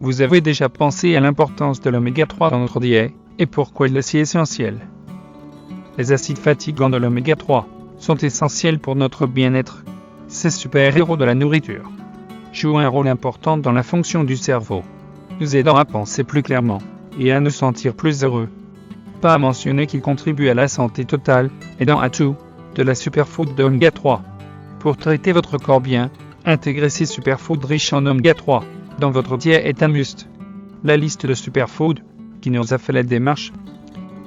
Vous avez déjà pensé à l'importance de l'oméga 3 dans notre diète et pourquoi il est si essentiel. Les acides fatigants de l'oméga 3 sont essentiels pour notre bien-être. Ces super-héros de la nourriture jouent un rôle important dans la fonction du cerveau, nous aidant à penser plus clairement et à nous sentir plus heureux. Pas à mentionner qu'ils contribuent à la santé totale, aidant à tout, de la superfood de oméga 3. Pour traiter votre corps bien, intégrer ces superfoods riches en oméga 3 dans votre diète est un must. La liste de superfoods, qui nous a fait la démarche,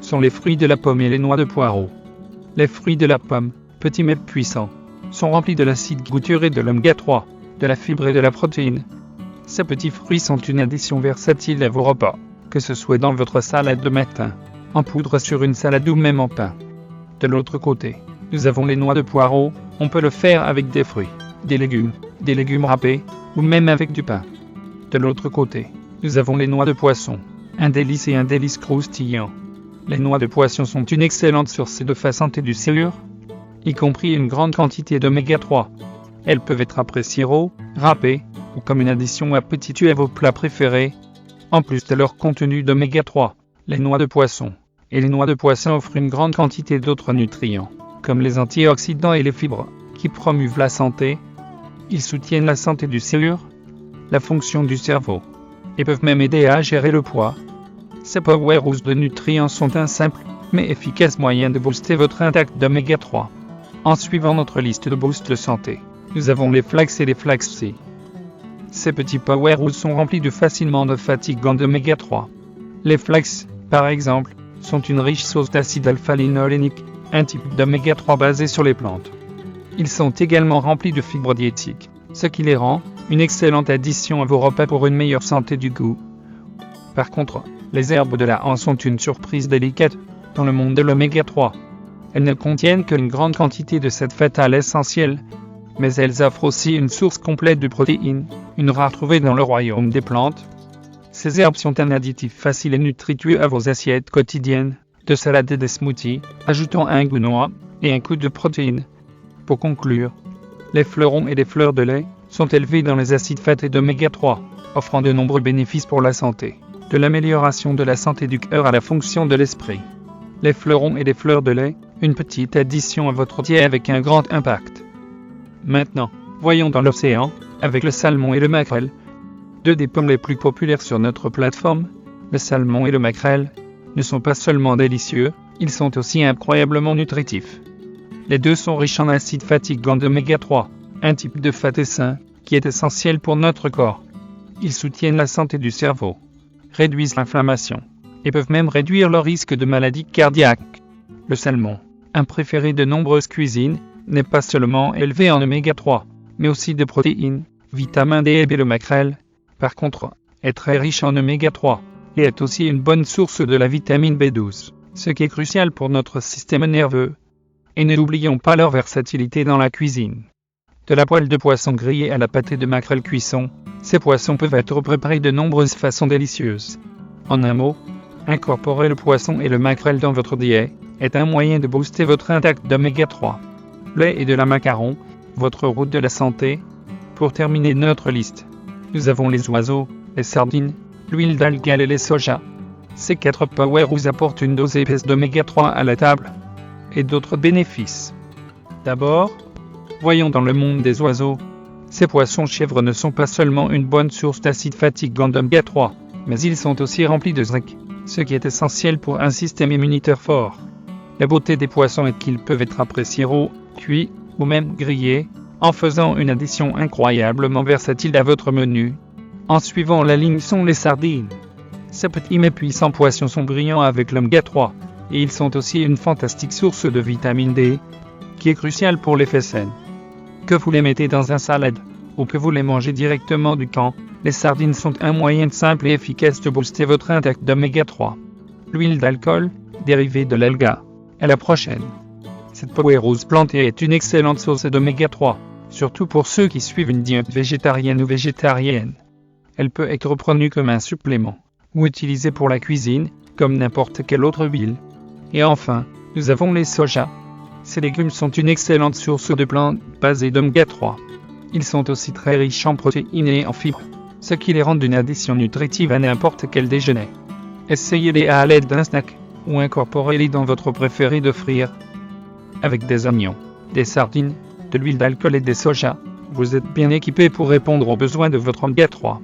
sont les fruits de la pomme et les noix de poireau. Les fruits de la pomme, petits mais puissants, sont remplis de l'acide gluturé de l'oméga 3, de la fibre et de la protéine. Ces petits fruits sont une addition versatile à vos repas, que ce soit dans votre salade de matin, en poudre sur une salade ou même en pain. De l'autre côté, nous avons les noix de poireau, on peut le faire avec des fruits, des légumes râpés, ou même avec du pain. De l'autre côté, nous avons les noix de poisson, un délice croustillant. Les noix de poisson sont une excellente source de santé du silure, y compris une grande quantité d'oméga 3. Elles peuvent être appréciées raw, râpées, ou comme une addition appétitueuse à vos plats préférés. En plus de leur contenu d'oméga 3, les noix de poisson et les noix de poisson offrent une grande quantité d'autres nutriments, comme les antioxydants et les fibres, qui promeuvent la santé. Ils soutiennent la santé du silure, la fonction du cerveau, et peuvent même aider à gérer le poids. Ces powerhouses de nutriments sont un simple, mais efficace moyen de booster votre intake d'oméga 3. En suivant notre liste de boosts de santé, nous avons les flax et les flaxseeds. Ces petits powerhouses sont remplis facilement de fatigants d'oméga 3. Les flax, par exemple, sont une riche source d'acide alpha-linolénique, un type d'oméga 3 basé sur les plantes. Ils sont également remplis de fibres diétiques, ce qui les rend une excellente addition à vos repas pour une meilleure santé du goût. Par contre, les herbes de la hanse sont une surprise délicate dans le monde de l'oméga 3. Elles ne contiennent qu'une grande quantité de cette fatale essentielle, mais elles offrent aussi une source complète de protéines, une rare trouvée dans le royaume des plantes. Ces herbes sont un additif facile et nutritieux à vos assiettes quotidiennes, de salades et des smoothies, ajoutant un goût noix et un coup de protéines. Pour conclure, les fleurons et les fleurs de lait sont élevés dans les acides fat et d'oméga 3, offrant de nombreux bénéfices pour la santé, de l'amélioration de la santé du cœur à la fonction de l'esprit. Les fleurons et les fleurs de lait, une petite addition à votre diète avec un grand impact. Maintenant, voyons dans l'océan, avec le salmon et le maquerelle. Deux des pommes les plus populaires sur notre plateforme, le salmon et le maquerelle, ne sont pas seulement délicieux, ils sont aussi incroyablement nutritifs. Les deux sont riches en acides fatigants d'oméga 3, un type de fat sain, qui est essentiel pour notre corps. Ils soutiennent la santé du cerveau, réduisent l'inflammation, et peuvent même réduire le risque de maladies cardiaques. Le salmon, un préféré de nombreuses cuisines, n'est pas seulement élevé en oméga 3, mais aussi de protéines, vitamine D et B. Le maquerelle, par contre, est très riche en oméga 3, et est aussi une bonne source de la vitamine B12, ce qui est crucial pour notre système nerveux. Et ne l'oublions pas leur versatilité dans la cuisine. De la poêle de poisson grillée à la pâté de maquerelle cuisson, ces poissons peuvent être préparés de nombreuses façons délicieuses. En un mot, incorporer le poisson et le maquerelle dans votre diète est un moyen de booster votre intake d'oméga 3. Lait et de la macaron, votre route de la santé. Pour terminer notre liste, nous avons les oiseaux, les sardines, l'huile d'algues et les soja. Ces 4 powerhouses apportent une dose épaisse d'oméga 3 à la table, et d'autres bénéfices. D'abord, voyons dans le monde des oiseaux. Ces poissons-chèvres ne sont pas seulement une bonne source d'acide fatigant d'oméga 3, mais ils sont aussi remplis de zinc, ce qui est essentiel pour un système immunitaire fort. La beauté des poissons est qu'ils peuvent être appréciés raw, cuits, ou même grillés, en faisant une addition incroyablement versatile à votre menu. En suivant la ligne sont les sardines. Ces petits mais puissants poissons sont brillants avec l'oméga 3, et ils sont aussi une fantastique source de vitamine D, qui est cruciale pour l'effet sain. Que vous les mettez dans un salade, ou que vous les mangez directement du camp, les sardines sont un moyen simple et efficace de booster votre intake d'oméga 3. L'huile d'alcool, dérivée de l'alga, est la prochaine. Cette powerhouse plantée est une excellente source d'oméga 3, surtout pour ceux qui suivent une diète végétarienne ou végétarienne. Elle peut être prenue comme un supplément, ou utilisée pour la cuisine, comme n'importe quelle autre huile. Et enfin, nous avons les soja. Ces légumes sont une excellente source de plantes basées d'oméga 3. Ils sont aussi très riches en protéines et en fibres, ce qui les rend une addition nutritive à n'importe quel déjeuner. Essayez-les à l'aide d'un snack, ou incorporez-les dans votre préféré de frire. Avec des oignons, des sardines, de l'huile d'alcool et des soja, vous êtes bien équipé pour répondre aux besoins de votre oméga 3.